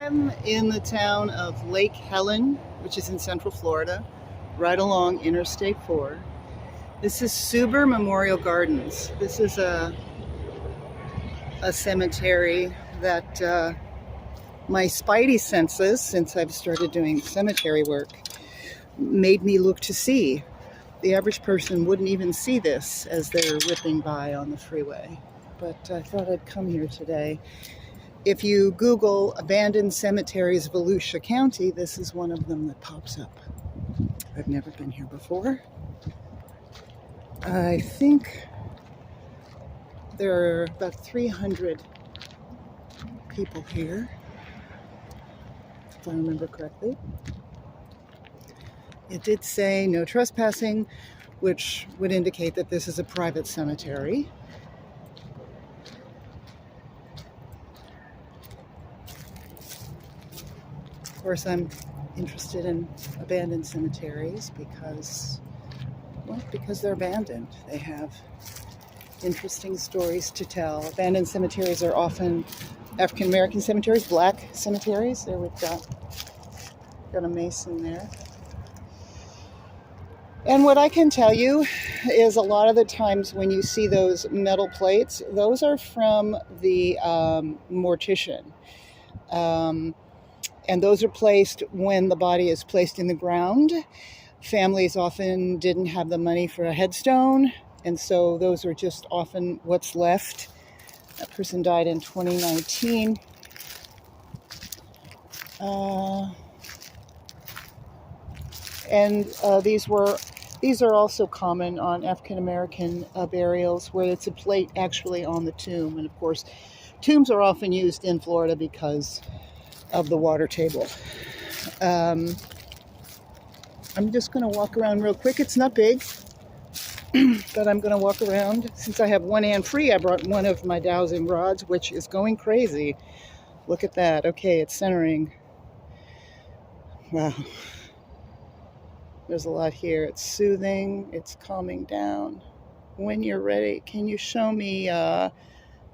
I'm in the town of Lake Helen, which is in Central Florida, right along Interstate 4. This is Suber Memorial Gardens. This is a cemetery that my spidey senses, since I've started doing cemetery work, made me look to see. The average person wouldn't even see this as they're whipping by on the freeway. But I thought I'd come here today. If you Google abandoned cemeteries of Volusia County, this is one of them that pops up. I've never been here before. I think there are about 300 people here, if I remember correctly. It did say no trespassing, which would indicate that this is a private cemetery. Of course, I'm interested in abandoned cemeteries because they're abandoned. They have interesting stories to tell. Abandoned cemeteries are often African American cemeteries, black cemeteries. There we've got a mason there. And what I can tell you is a lot of the times when you see those metal plates, those are from the mortician. And those are placed when the body is placed in the ground. Families often didn't have the money for a headstone, and so those are just often what's left. That person died in 2019. These are also common on African American burials, where it's a plate actually on the tomb. And of course, tombs are often used in Florida because of the water table. I'm just going to walk around real quick. It's not big, but I'm going to walk around. Since I have one hand free, I brought one of my dowsing rods, which is going crazy. Look at that. Okay, it's centering. Wow. There's a lot here. It's soothing. It's calming down. When you're ready, can you show me a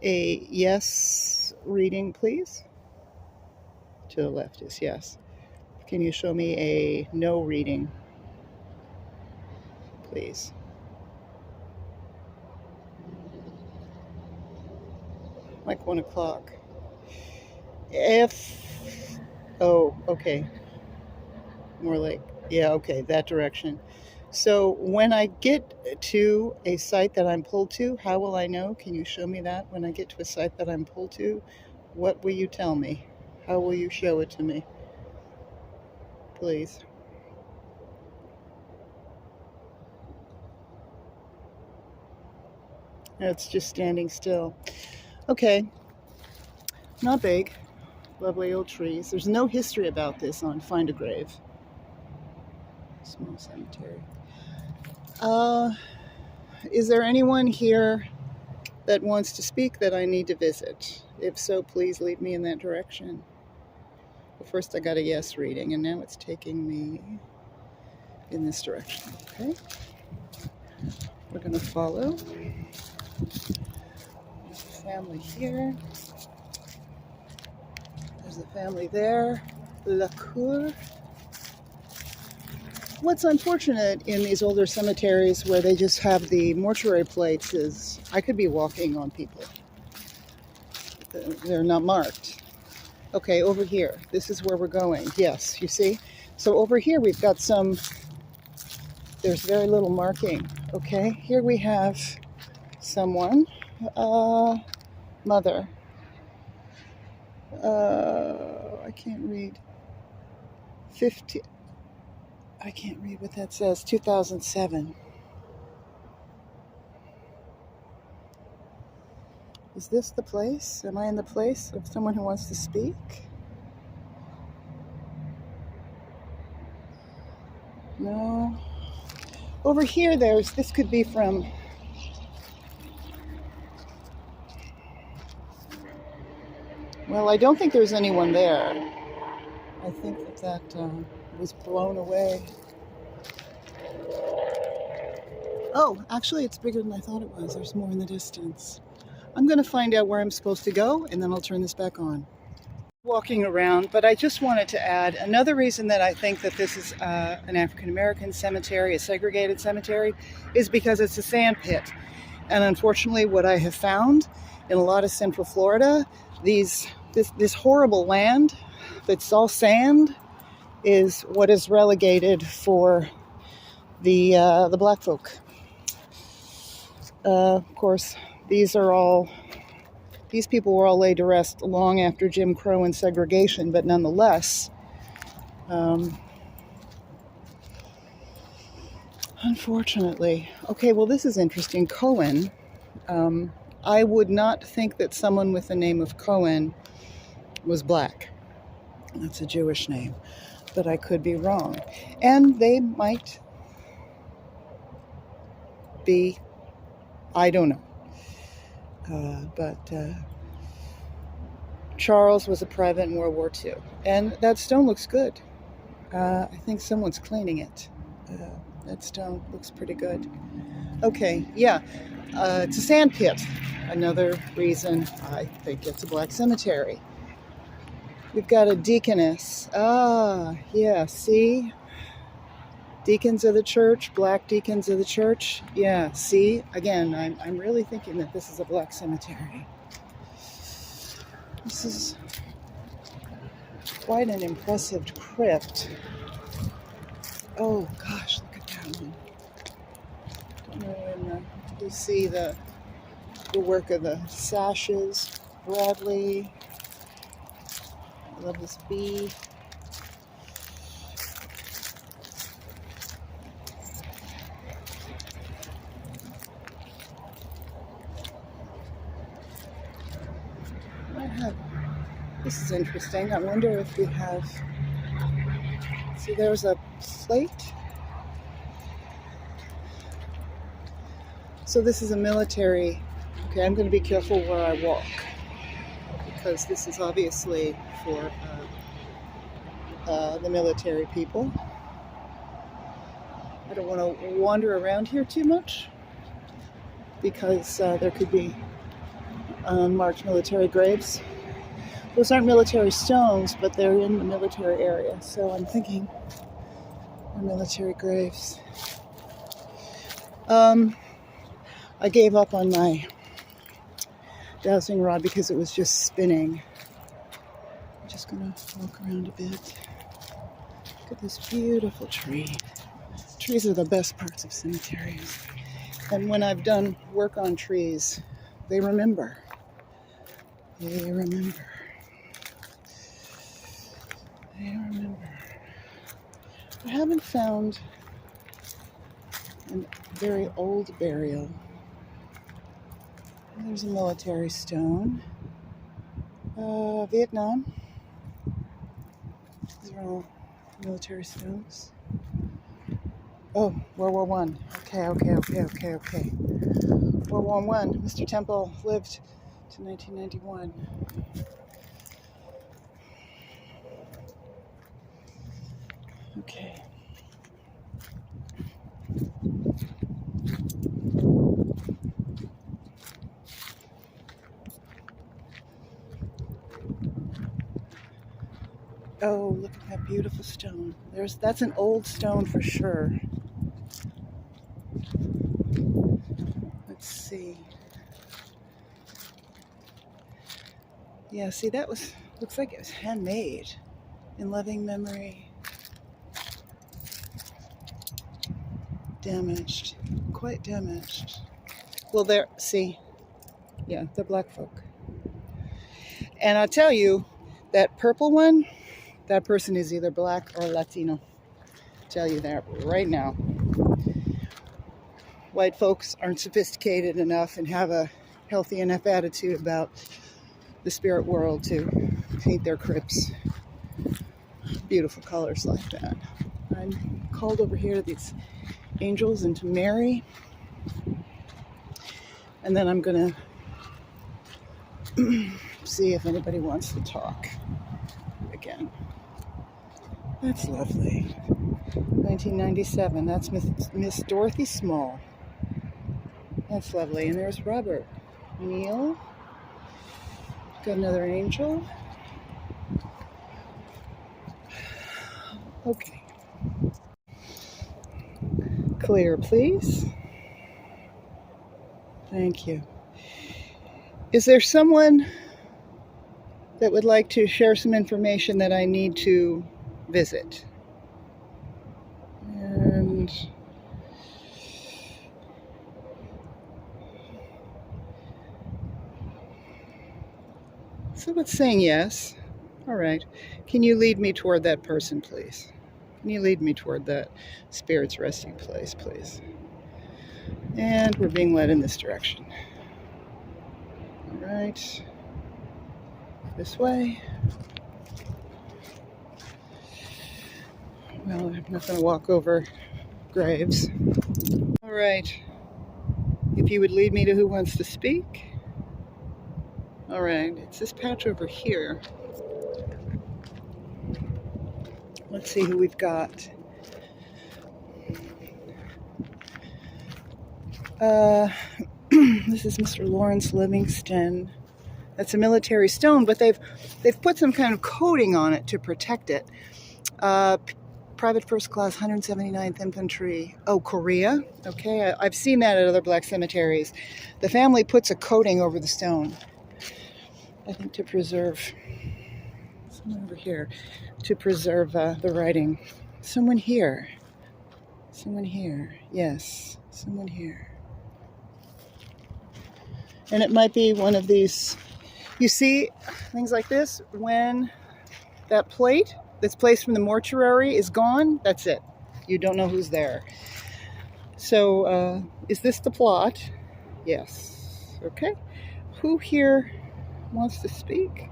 yes reading, please? To the left is yes. Can you show me a no reading, please? Like 1 o'clock. Oh, okay. More like, yeah, okay, that direction. So when I get to a site that I'm pulled to, how will I know? Can you show me that? When I get to a site that I'm pulled to, what will you tell me? How will you show it to me? Please. It's just standing still. Okay. Not big. Lovely old trees. There's no history about this on Find a Grave. Small cemetery. Is there anyone here that wants to speak that I need to visit? If so, please lead me in that direction. Well, first I got a yes reading, and now it's taking me in this direction. Okay. We're going to follow. There's a family here. There's a family there. La Cour. What's unfortunate in these older cemeteries where they just have the mortuary plates is I could be walking on people. They're not marked. Okay, over here. This is where we're going. Yes, you see? So over here we've got there's very little marking. Okay, here we have someone. Mother. I can't read. I can't read what that says. 2007. Is this the place? Am I in the place of someone who wants to speak? No. Over here, this could be from... Well, I don't think there's anyone there. I think that was blown away. Oh, actually, it's bigger than I thought it was. There's more in the distance. I'm going to find out where I'm supposed to go, and then I'll turn this back on. walking around, but I just wanted to add another reason that I think that this is an African American cemetery, a segregated cemetery, is because it's a sand pit. And unfortunately, what I have found in a lot of Central Florida, this horrible land that's all sand is what is relegated for the black folk. Of course, these people were all laid to rest long after Jim Crow and segregation, but nonetheless, unfortunately. Okay, well, this is interesting. Cohen. I would not think that someone with the name of Cohen was black. That's a Jewish name, but I could be wrong. And they might be, I don't know. But Charles was a private in World War II. And that stone looks good. I think someone's cleaning it. That stone looks pretty good. Okay, yeah. It's a sand pit. Another reason I think it's a black cemetery. We've got a deaconess. Yeah, see? Deacons of the church, black deacons of the church. Yeah, see? Again, I'm really thinking that this is a black cemetery. This is quite an impressive crypt. Oh, gosh, look at that one. Don't know when you see the work of the sashes. Bradley. I love this bee. This is interesting. I wonder if we have. See, there's a plate. So this is a military. Okay, I'm going to be careful where I walk because this is obviously for the military people. I don't want to wander around here too much because there could be unmarked military graves. Those aren't military stones, but they're in the military area. So I'm thinking they're military graves. I gave up on my dowsing rod because it was just spinning. I'm just going to walk around a bit. Look at this beautiful tree. Trees are the best parts of cemeteries. And when I've done work on trees, they remember. They remember. They remember. I haven't found a very old burial. There's a military stone. Vietnam. These are all military stones. Oh, World War One. Okay. World War One. Mr. Temple lived to 1991. Okay. Oh, look at that beautiful stone. That's an old stone for sure. Let's see. Yeah, see, looks like it was handmade in loving memory. Damaged, quite damaged. Well, they're black folk. And I'll tell you, that purple one, that person is either black or Latino. I'll tell you that right now. White folks aren't sophisticated enough and have a healthy enough attitude about the spirit world to paint their crypts beautiful colors like that. I'm called over here to these angels and to Mary. And then I'm going to see if anybody wants to talk again. That's lovely. 1997. That's Miss Dorothy Small. That's lovely. And there's Robert Neal. Got another angel. Okay. Clear, please. Thank you. Is there someone that would like to share some information that I need to visit? And so it's saying yes. All right. Can you lead me toward that person, please? Can you lead me toward that spirit's resting place, please? And we're being led in this direction. All right. This way. Well, I'm not going to walk over graves. All right. If you would lead me to who wants to speak. All right. It's this patch over here. Let's see who we've got. This is Mr. Lawrence Livingston. That's a military stone, but they've put some kind of coating on it to protect it. Private First Class 179th Infantry. Oh, Korea? Okay, I've seen that at other black cemeteries. The family puts a coating over the stone, I think to preserve, someone over here, to preserve the writing. Someone here. Someone here. Yes, someone here. And it might be one of these, you see, things like this, when that plate that's placed from the mortuary is gone, that's it. You don't know who's there. So, is this the plot? Yes. Okay. Who here wants to speak?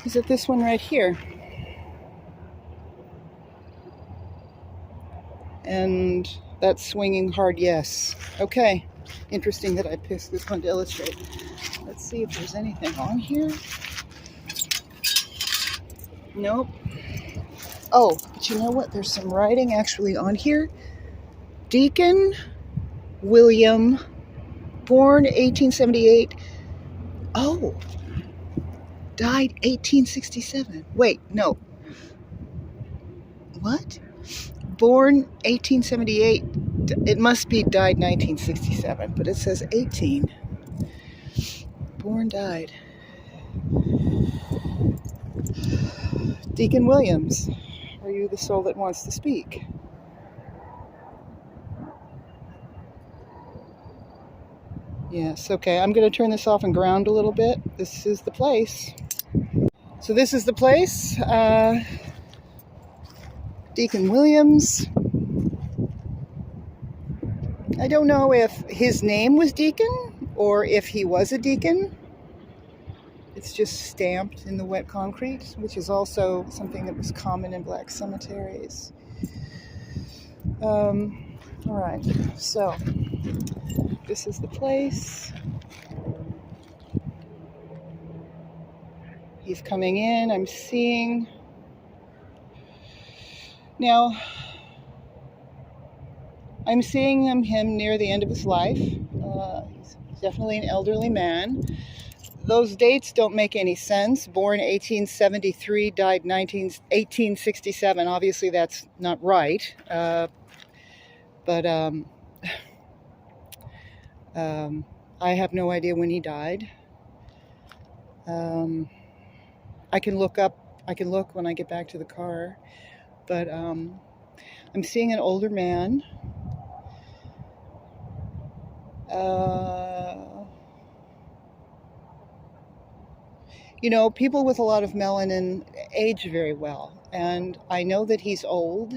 Is it this one right here? And that's swinging hard, yes. Okay. Interesting that I picked this one to illustrate. Let's see if there's anything on here. Nope. Oh, but you know what? There's some writing actually on here. Deacon William, born 1878. Oh, died 1867. Wait, no. What? Born 1878. It must be died 1967, but it says 18. Born, died. Deacon Williams, are you the soul that wants to speak? Yes, okay. I'm going to turn this off and ground a little bit. This is the place. So this is the place. Deacon Williams. I don't know if his name was Deacon or if he was a deacon. It's just stamped in the wet concrete, which is also something that was common in black cemeteries. All right, so this is the place. He's coming in. I'm seeing. Now, I'm seeing him near the end of his life. He's definitely an elderly man. Those dates don't make any sense. Born 1873, died 1867. Obviously, that's not right. But I have no idea when he died. I can look when I get back to the car. But I'm seeing an older man. You know, people with a lot of melanin age very well. And I know that he's old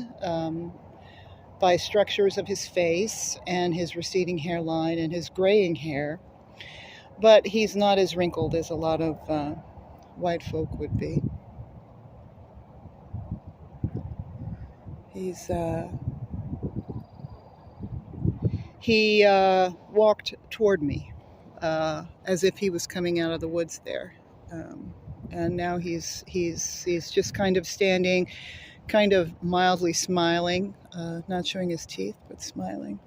by structures of his face and his receding hairline and his graying hair. But he's not as wrinkled as a lot of white folk would be. He walked toward me as if he was coming out of the woods there. And now he's just kind of standing, kind of mildly smiling, not showing his teeth, but smiling.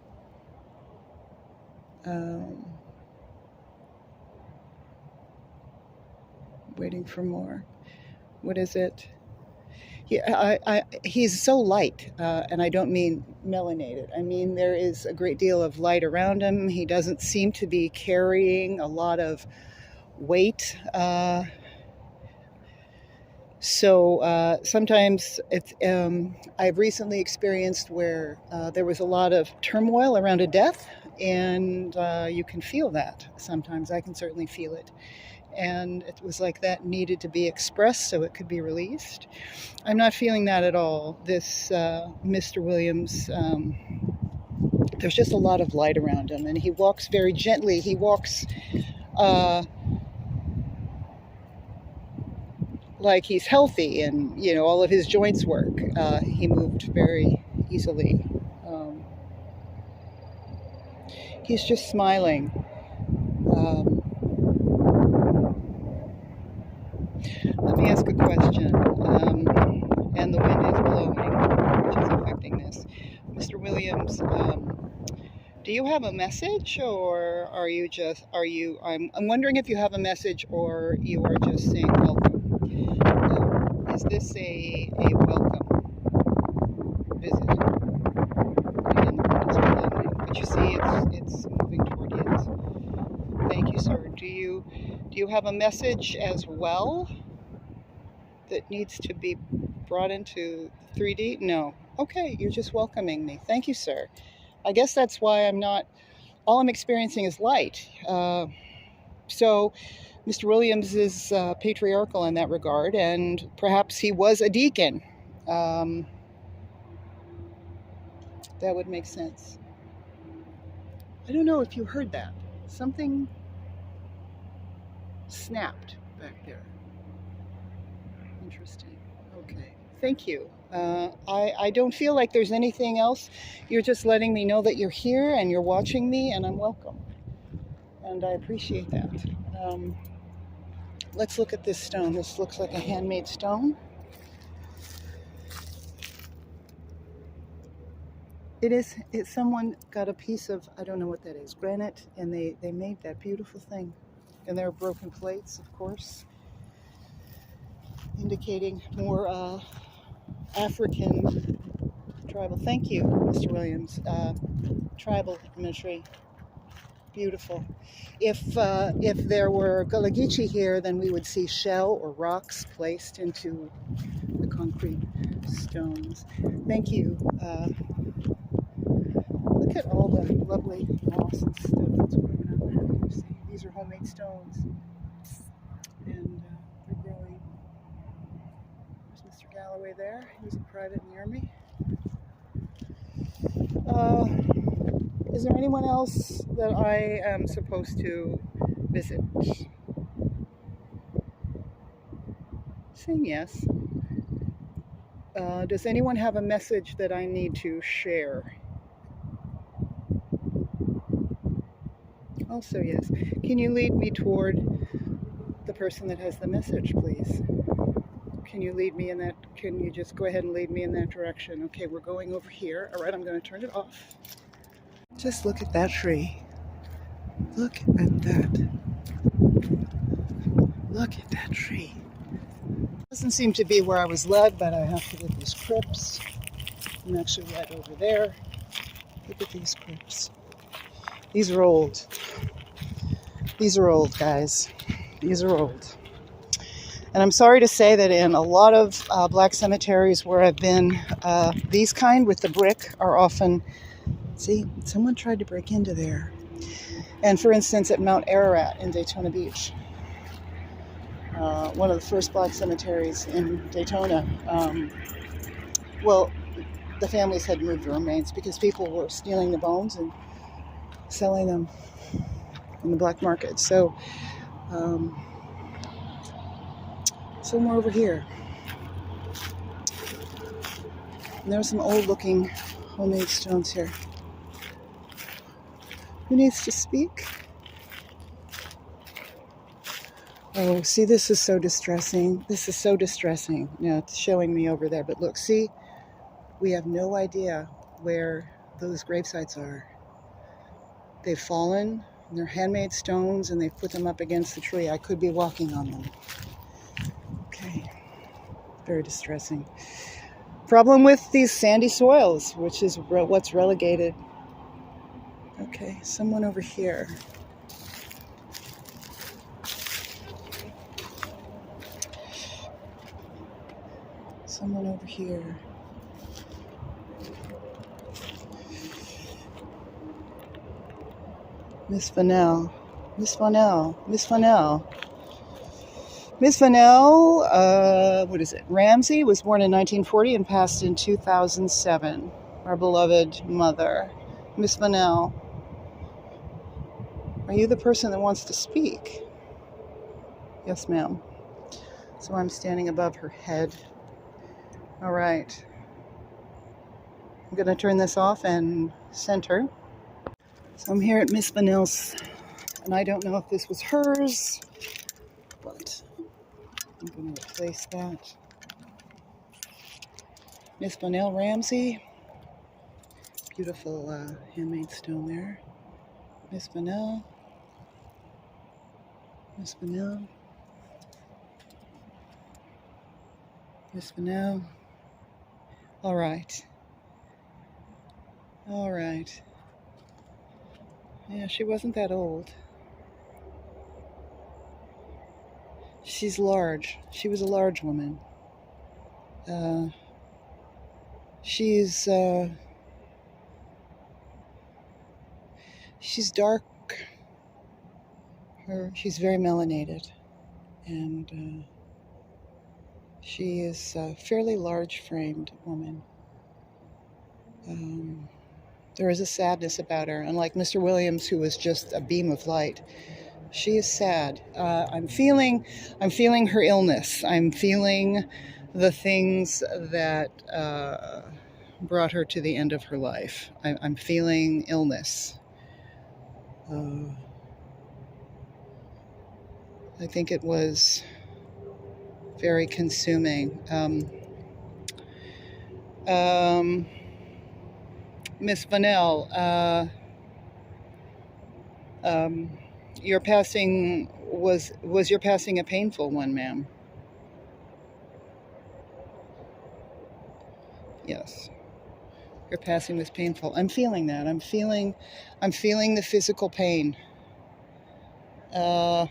Waiting for more. What is it? He's so light, and I don't mean melanated. I mean there is a great deal of light around him. He doesn't seem to be carrying a lot of weight. So sometimes I've recently experienced where there was a lot of turmoil around a death, and you can feel that sometimes. I can certainly feel it. And it was like that needed to be expressed so it could be released. I'm not feeling that at all. This Mr. Williams, there's just a lot of light around him, and he walks very gently. He walks like he's healthy, and all of his joints work. He moved very easily. He's just smiling. Let me ask a question. And the wind is blowing, which is affecting this. Mr. Williams, do you have a message, or I'm wondering if you have a message or you are just saying welcome. Is this a welcome visit? Again, the wind is blowing, but you see it's moving toward you. Thank you, sir. Do you have a message as well that needs to be brought into 3D? No. Okay, you're just welcoming me. Thank you, sir. I guess that's why all I'm experiencing is light. So Mr. Williams is patriarchal in that regard, and perhaps he was a deacon. That would make sense. I don't know if you heard that. Something snapped back there. Interesting. Okay. Thank you. I don't feel like there's anything else. You're just letting me know that you're here and you're watching me, and I'm welcome. And I appreciate that. Let's look at this stone. This looks like a handmade stone. Someone got a piece of, I don't know what that is, granite, and they made that beautiful thing. And there are broken plates, of course, indicating more African tribal. Thank you, Mr. Williams. Tribal imagery. Beautiful. If there were Gullah-Geechee here, then we would see shell or rocks placed into the concrete stones. Thank you. Look at all the lovely moss and stuff that's growing on. See, these are homemade stones, and they're growing. There's Mr. Galloway there. He was a private in the Army. Is there anyone else that I am supposed to visit? Saying yes. Does anyone have a message that I need to share? Also yes. Can you lead me toward the person that has the message, please? Can you lead me in that? Can you just go ahead and lead me in that direction? Okay, we're going over here. All right, I'm going to turn it off. Just look at that tree. Look at that. Look at that tree. Doesn't seem to be where I was led, but I have to get these crypts. I'm actually led over there. Look at these crypts. These are old. These are old, guys. These are old. And I'm sorry to say that in a lot of black cemeteries where I've been, these kind with the brick are often, see, someone tried to break into there. And for instance, at Mount Ararat in Daytona Beach, one of the first black cemeteries in Daytona, well, the families had moved the remains because people were stealing the bones and selling them in the black market. So, somewhere over here. And there's some old looking homemade stones here. Who needs to speak? Oh, see, this is so distressing. This is so distressing. Now it's showing me over there, but look, see, we have no idea where those gravesites are. They've fallen, and they're handmade stones, and they've put them up against the tree. I could be walking on them. Very distressing. Problem with these sandy soils, which is what's relegated. Okay, someone over here. Someone over here. Miss Fennell. Miss Fennell. Miss Fennell. Miss Fennell, what is it? Ramsey was born in 1940 and passed in 2007. Our beloved mother. Miss Fennell, are you the person that wants to speak? Yes, ma'am. So I'm standing above her head. All right. I'm going to turn this off and center. So I'm here at Miss Fennell's, and I don't know if this was hers, but I'm going to replace that. Miss Fennell Ramsey. Beautiful handmade stone there. Miss Fennell. Miss Fennell. Miss Fennell. All right. All right. Yeah, she wasn't that old. She's large. She was a large woman. She's dark. She's very melanated, and she is a fairly large-framed woman. There is a sadness about her, unlike Mr. Williams, who was just a beam of light. She is sad. I'm feeling her illness. I'm feeling the things that brought her to the end of her life. I'm feeling illness. I think it was very consuming. Miss Fennell, your passing was your passing a painful one, ma'am? Yes. Your passing was painful. I'm feeling that. I'm feeling the physical pain. I'm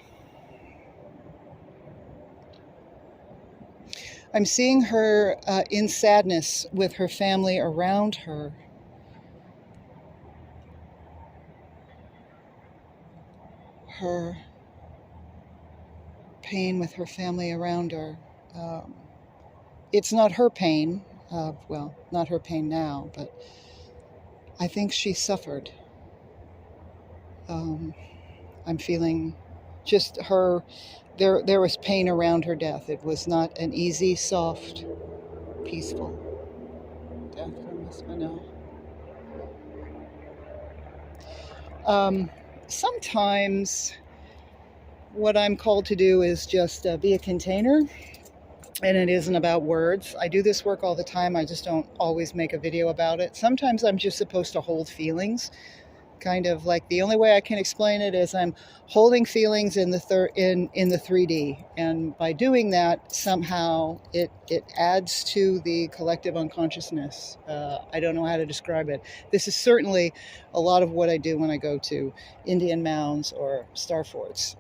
seeing her in sadness with her family around her. Her pain with her family around her. It's not her pain. Well, not her pain now, but I think she suffered. I'm feeling just her. There was pain around her death. It was not an easy, soft, peaceful death for Miss Fennell. Sometimes what I'm called to do is just be a container, and it isn't about words. I do this work all the time. I just don't always make a video about it. Sometimes I'm just supposed to hold feelings. Kind of like the only way I can explain it is I'm holding feelings in the 3D, and by doing that, somehow it adds to the collective unconsciousness. I don't know how to describe it. This is certainly a lot of what I do when I go to Indian mounds or star forts.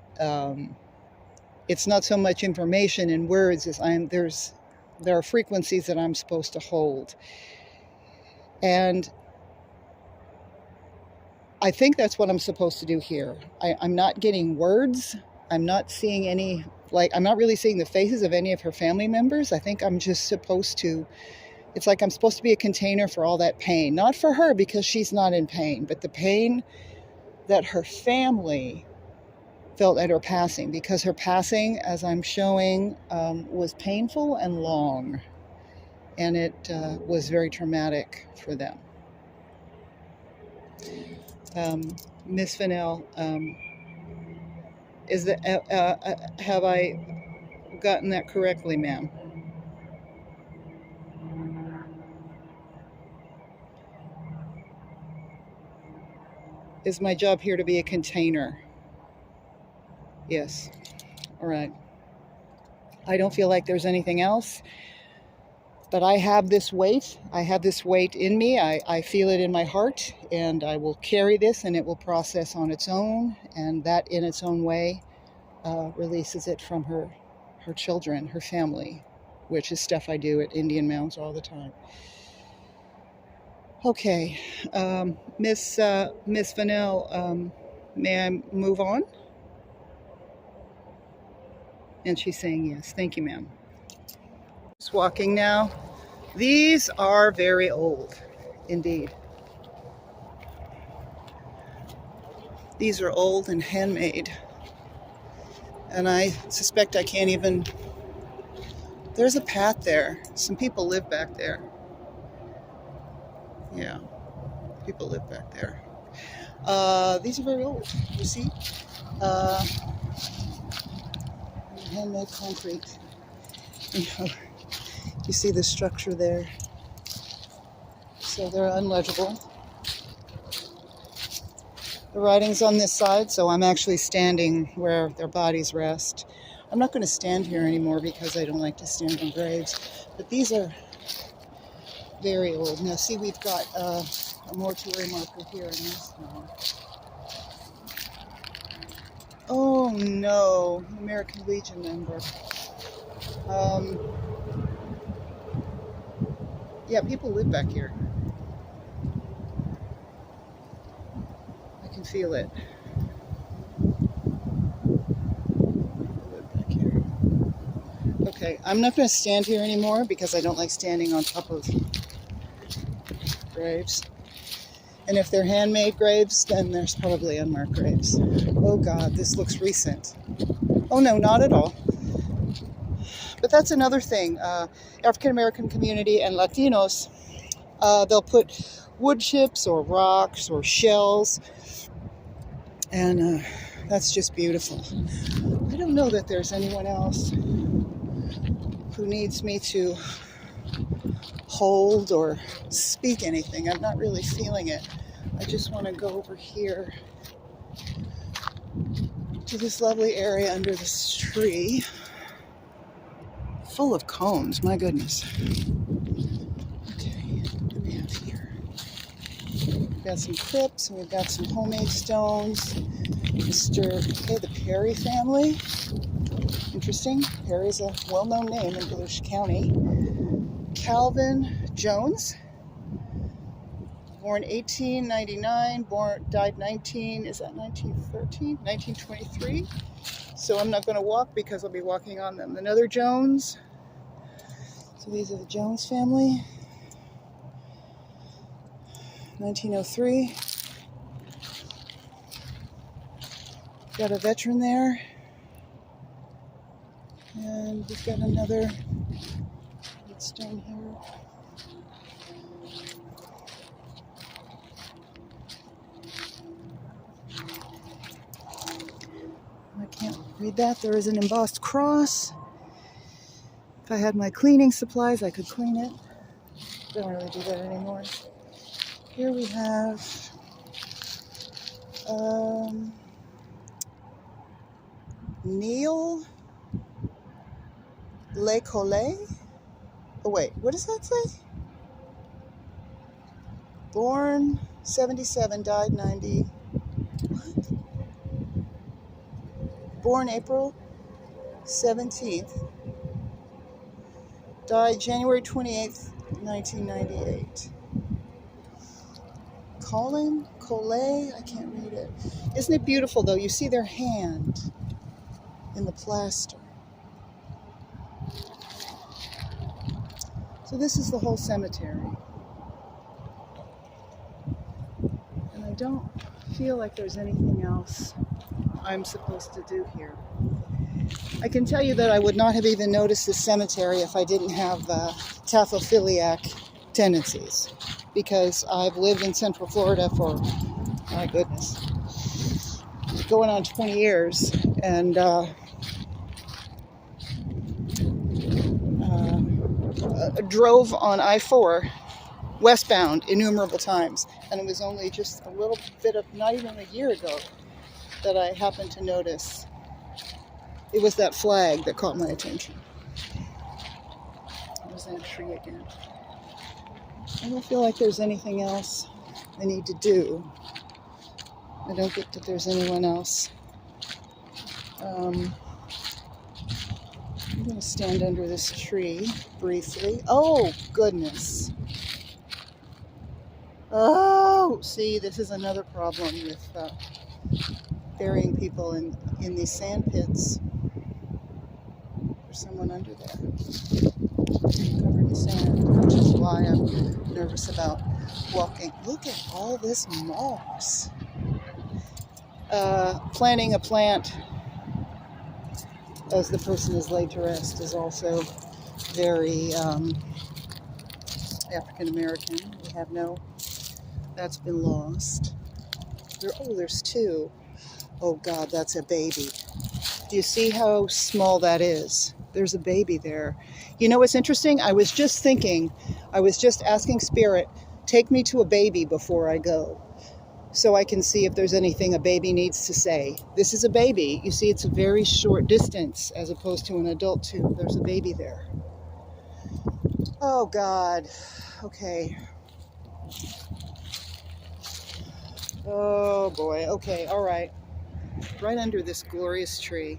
It's not so much information in words as there are frequencies that I'm supposed to hold, and I think that's what I'm supposed to do here. I'm not getting words. I'm not seeing any, I'm not really seeing the faces of any of her family members. I think I'm just supposed to, it's like I'm supposed to be a container for all that pain. Not for her because she's not in pain, but the pain that her family felt at her passing, because her passing, as I'm showing, was painful and long, and it was very traumatic for them. Miss Fennell, have I gotten that correctly, ma'am? Is my job here to be a container? Yes. All right. I don't feel like there's anything else. But I have this weight. I have this weight in me. I feel it in my heart, and I will carry this, and it will process on its own, and that in its own way releases it from her children, her family, which is stuff I do at Indian Mounds all the time. Okay, Miss Vanel, may I move on? And she's saying yes. Thank you, ma'am. Just walking now. These are very old, indeed. These are old and handmade. And I suspect I can't even... There's a path there. Some people live back there. Yeah, people live back there. These are very old, you see? Handmade concrete. You know, you see the structure there. So they're unlegible. The writing's on this side, so I'm actually standing where their bodies rest. I'm not going to stand here anymore because I don't like to stand on graves. But these are very old. Now see, we've got a mortuary marker here in this one. Oh no, American Legion member. Yeah, people live back here. I can feel it. People live back here. Okay, I'm not going to stand here anymore because I don't like standing on top of graves. And if they're handmade graves, then there's probably unmarked graves. Oh God, this looks recent. Oh no, not at all. But that's another thing. African American community and Latinos, they'll put wood chips or rocks or shells, and that's just beautiful. I don't know that there's anyone else who needs me to hold or speak anything. I'm not really feeling it. I just want to go over here to this lovely area under this tree. Full of cones, my goodness. Okay, what do we have here? We've got some crypts, and we've got some homemade stones. The Perry family. Interesting. Perry's a well-known name in Volusia County. Calvin Jones, born 1899, died 1923. So I'm not going to walk because I'll be walking on them. Another Jones. So these are the Jones family. 1903. Got a veteran there. And we've got another stone here. I can't read that. There is an embossed cross. If I had my cleaning supplies, I could clean it. Don't really do that anymore. Here we have Neil Le Collet. Oh wait, what does that say? Born 77, died 90. What? Born April 17th, died January 28th, 1998. Colin Collet, I can't read it. Isn't it beautiful though? You see their hand in the plaster. So this is the whole cemetery. And I don't feel like there's anything else I'm supposed to do here. I can tell you that I would not have even noticed this cemetery if I didn't have taphophiliac tendencies, because I've lived in Central Florida for, my goodness, going on 20 years, and drove on I-4 westbound innumerable times, and it was only just a little bit of, not even a year ago, that I happened to notice. It was that flag that caught my attention. There's sand tree again. I don't feel like there's anything else I need to do. I don't think that there's anyone else. I'm going to stand under this tree briefly. Oh, goodness. Oh, see, this is another problem with burying people in these sand pits. There's someone under there, covered in sand, which is why I'm nervous about walking. Look at all this moss. Planting a plant as the person is laid to rest is also very African American. We have no, that's been lost. There's two. Oh God, that's a baby. Do you see how small that is? There's a baby there. You know what's interesting? I was just asking Spirit, take me to a baby before I go, so I can see if there's anything a baby needs to say. This is a baby. You see, it's a very short distance as opposed to an adult tube. There's a baby there. Oh God. Okay. Oh boy. Okay. All right. Right under this glorious tree.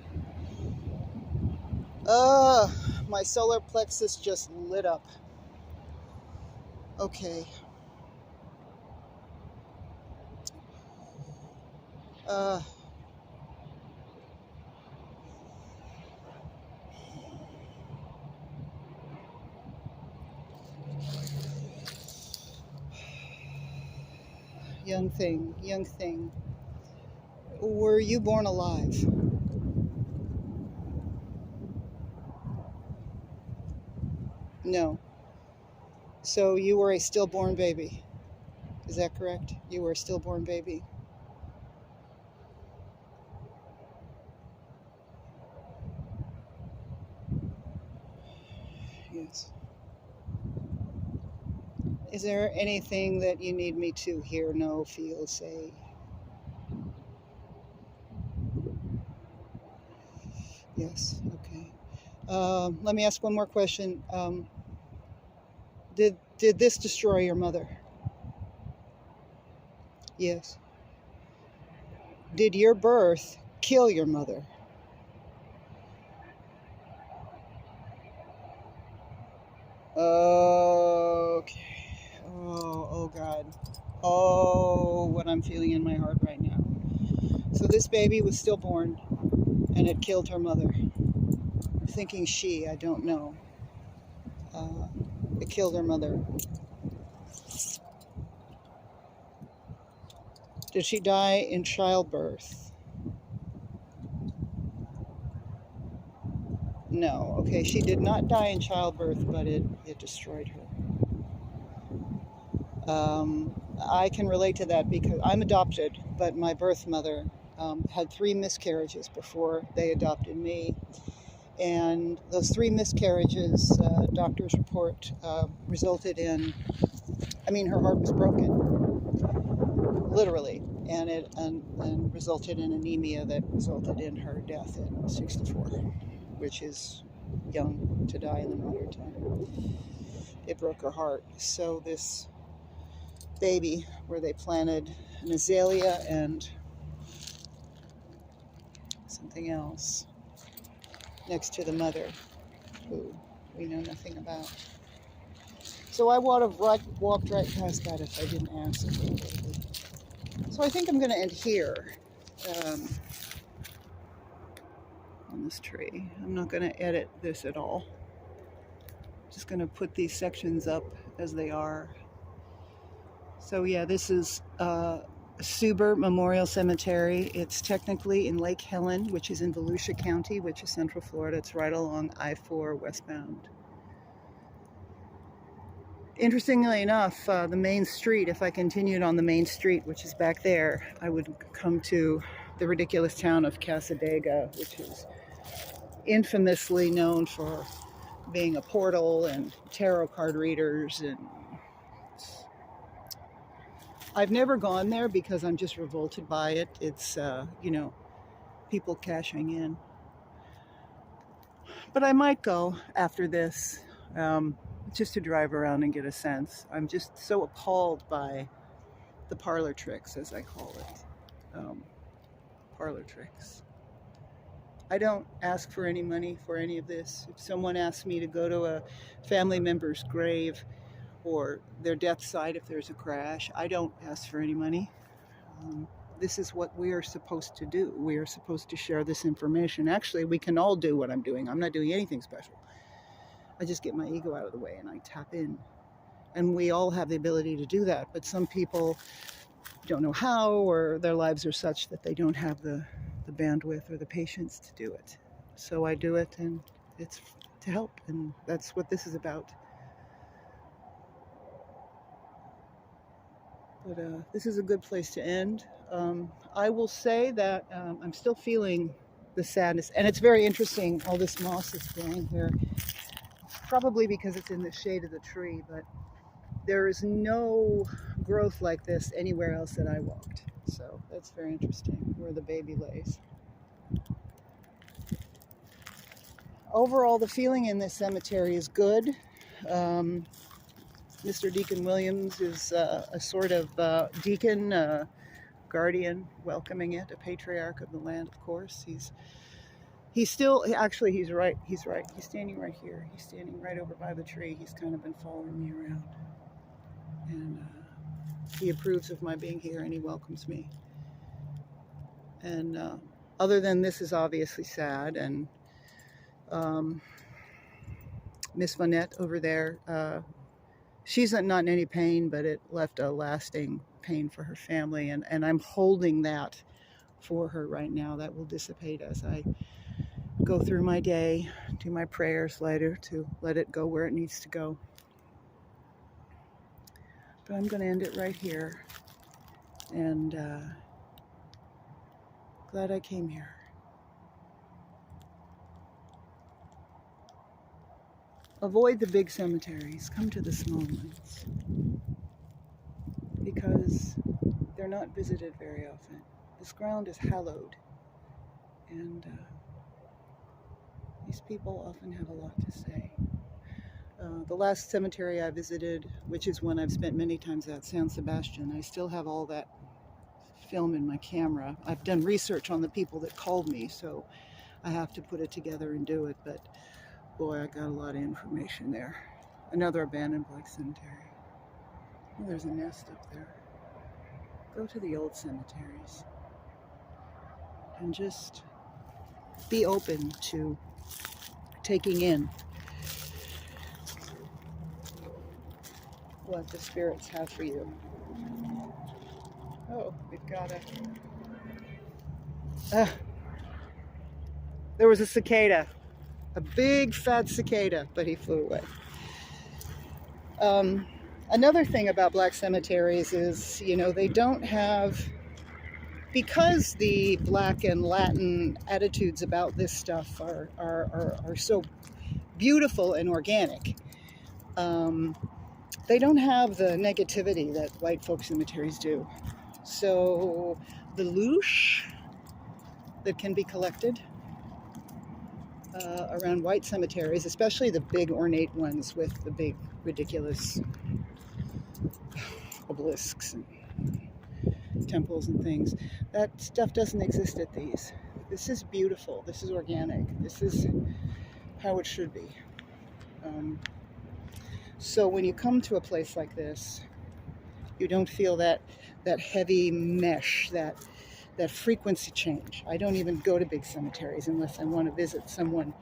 My solar plexus just lit up. Okay. Young thing. Were you born alive? No. So you were a stillborn baby. Is that correct? You were a stillborn baby. Yes. Is there anything that you need me to hear, know, feel, say? Yes. Okay. Let me ask one more question. Did this destroy your mother? Yes. Did your birth kill your mother? Okay. Oh God. Oh, what I'm feeling in my heart right now. So this baby was stillborn and it killed her mother. I'm thinking she, I don't know. It killed her mother. Did she die in childbirth? No. Okay, she did not die in childbirth, but it destroyed her. I can relate to that because I'm adopted, but my birth mother had 3 miscarriages before they adopted me. And those 3 miscarriages, doctor's report, resulted in, her heart was broken, literally, and it resulted in anemia that resulted in her death at 64, which is young to die in the modern time. It broke her heart. So this baby, where they planted an azalea and something else next to the mother, who we know nothing about. So I would have walked right past that if I didn't ask. So I think I'm going to end here on this tree. I'm not going to edit this at all. Just going to put these sections up as they are. So yeah, this is Suber Memorial Cemetery. It's technically in Lake Helen, which is in Volusia County, which is Central Florida. It's right along I-4 westbound. Interestingly enough, the main street, if I continued on the main street, which is back there, I would come to the ridiculous town of Casadega, which is infamously known for being a portal and tarot card readers. And I've never gone there because I'm just revolted by it. It's, people cashing in. But I might go after this. just to drive around and get a sense. I'm just so appalled by the parlor tricks, as I call it. Parlor tricks. I don't ask for any money for any of this. If someone asks me to go to a family member's grave or their death site if there's a crash, I don't ask for any money. This is what we are supposed to do. We are supposed to share this information. Actually, we can all do what I'm doing. I'm not doing anything special. I just get my ego out of the way and I tap in. And we all have the ability to do that, but some people don't know how, or their lives are such that they don't have the bandwidth or the patience to do it. So I do it, and it's to help, and that's what this is about. But this is a good place to end. I will say that I'm still feeling the sadness, and it's very interesting, all this moss that's growing here, probably because it's in the shade of the tree, but there is no growth like this anywhere else that I walked. So that's very interesting, where the baby lays. Overall, the feeling in this cemetery is good. Mr. Deacon Williams is a sort of deacon, guardian, welcoming it, a patriarch of the land, of course. He's still, actually, he's right. He's standing right here. He's standing right over by the tree. He's kind of been following me around. And he approves of my being here, and he welcomes me. And other than this is obviously sad, and Miss Vonette over there, she's not in any pain, but it left a lasting pain for her family, and I'm holding that for her right now. That will dissipate as I go through my day, do my prayers later to let it go where it needs to go. But I'm going to end it right here, and glad I came here. Avoid the big cemeteries. Come to the small ones, because they're not visited very often. This ground is hallowed, and these people often have a lot to say. The last cemetery I visited, which is one I've spent many times at, San Sebastian, I still have all that film in my camera. I've done research on the people that called me, so I have to put it together and do it, but boy, I got a lot of information there. Another abandoned black cemetery. Oh, there's a nest up there. Go to the old cemeteries and just be open to taking in what the spirits have for you. Oh, we've got there was a cicada, a big fat cicada, but he flew away. Another thing about black cemeteries is, they don't have, because the black and Latin attitudes about this stuff are so beautiful and organic. They don't have the negativity that white folk cemeteries do. So the louche that can be collected around white cemeteries, especially the big ornate ones with the big ridiculous obelisks and temples and things, that stuff doesn't exist at these. This is beautiful. This is organic. This is how it should be. So when you come to a place like this, you don't feel that heavy mesh, that frequency change. I don't even go to big cemeteries unless I want to visit someone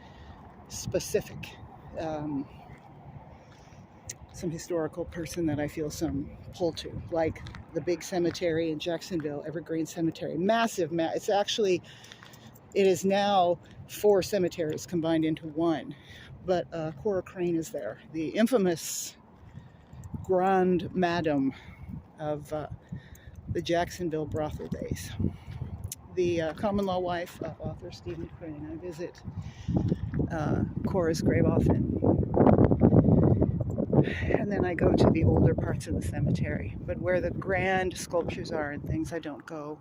specific, some historical person that I feel some pull to, like the big cemetery in Jacksonville, Evergreen Cemetery. Massive, it is now 4 cemeteries combined into one. But Cora Crane is there, the infamous Grand Madam of the Jacksonville brothel days. The common law wife of author Stephen Crane. I visit Cora's grave often. And then I go to the older parts of the cemetery. But where the grand sculptures are and things, I don't go.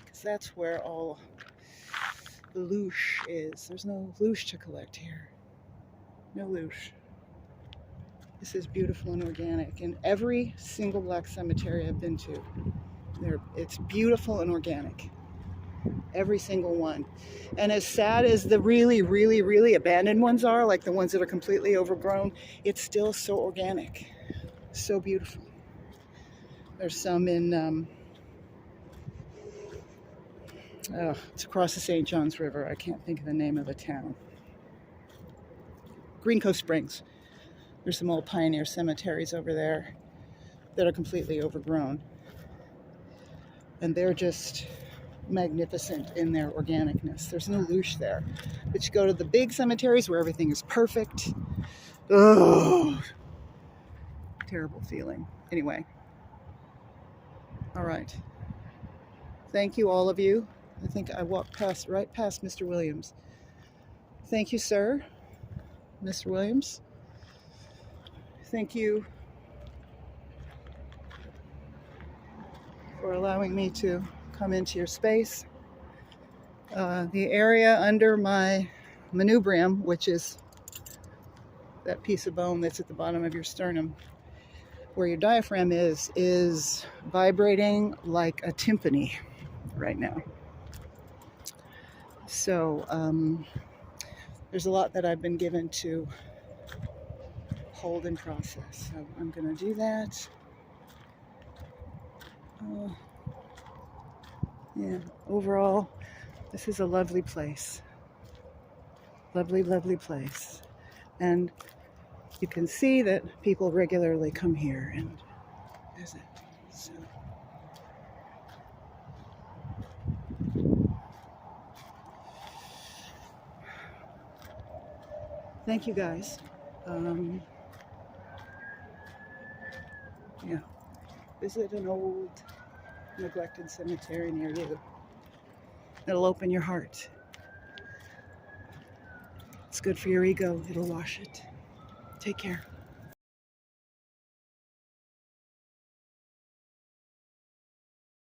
Because that's where all the louche is. There's no louche to collect here. No louche. This is beautiful and organic. And every single black cemetery I've been to, it's beautiful and organic. Every single one. And as sad as the really, really, really abandoned ones are, like the ones that are completely overgrown, it's still so organic. So beautiful. There's some in, it's across the St. Johns River. I can't think of the name of the town. Green Cove Springs. There's some old pioneer cemeteries over there that are completely overgrown. And they're just magnificent in their organicness. There's no loosh there. But you go to the big cemeteries where everything is perfect. Oh, terrible feeling. Anyway. All right. Thank you, all of you. I think I walked right past Mr. Williams. Thank you, sir. Mr. Williams. Thank you for allowing me to come into your space. The area under my manubrium, which is that piece of bone that's at the bottom of your sternum, where your diaphragm is vibrating like a timpani right now. So there's a lot that I've been given to hold and process. So I'm going to do that. Yeah, overall, this is a lovely place. Lovely, lovely place. And you can see that people regularly come here and visit. So. Thank you, guys. Yeah, visit an old neglected cemetery near you. It'll open your heart. It's good for your ego. It'll wash it. Take care.